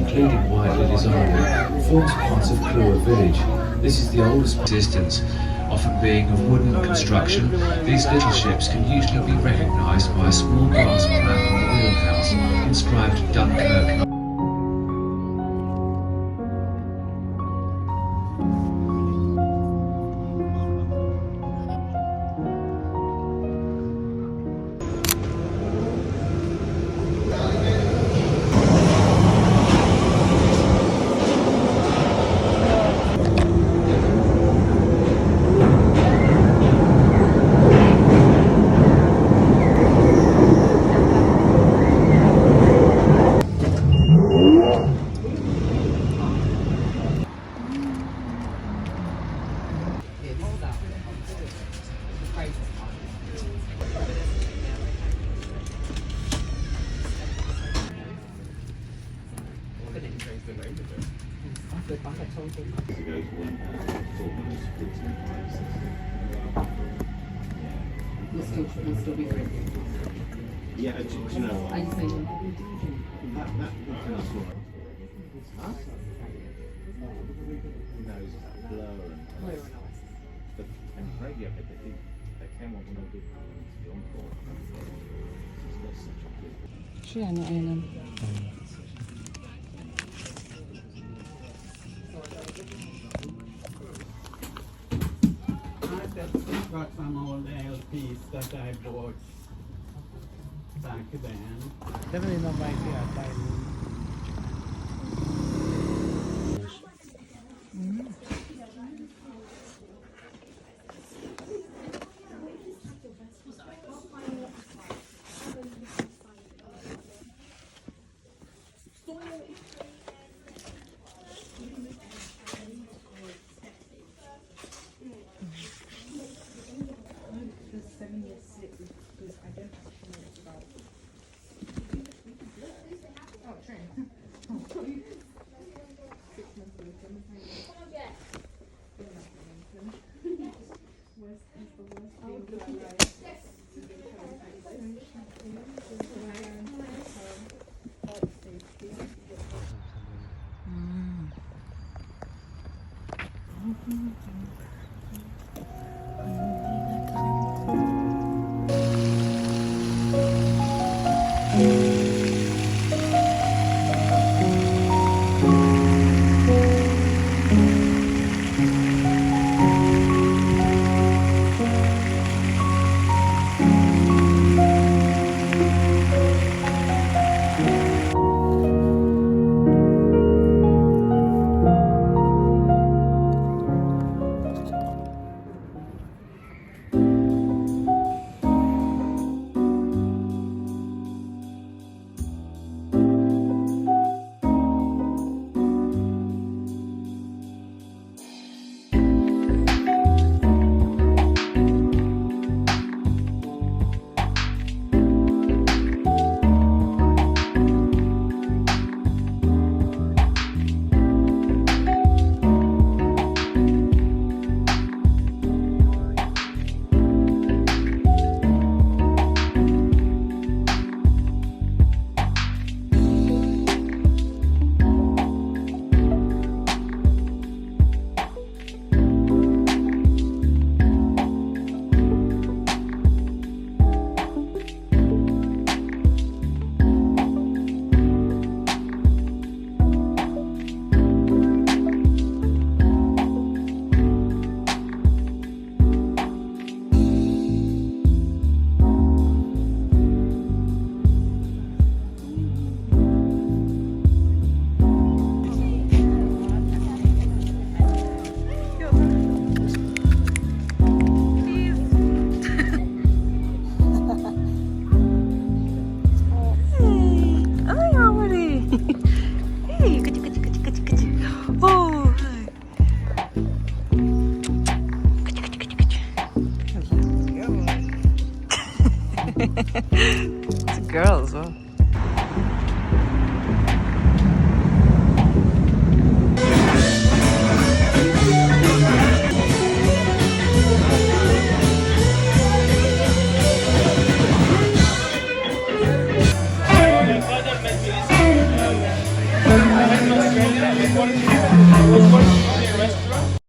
including White Lily's Island, forms part of Klua village. This is the oldest existence. Often being of wooden construction, these little ships can usually be recognised by a small brass plaque on the wheelhouse, inscribed Dunkirk. We'll still be great. Yeah, do you know what? I just think That's what. Huh? No, it's about blur and but and radio, they came on when I did the encore. It's got such a good. شو يعني أيضا؟ I got some old LPs that I bought back then. Definitely not by here, by I was working in a restaurant.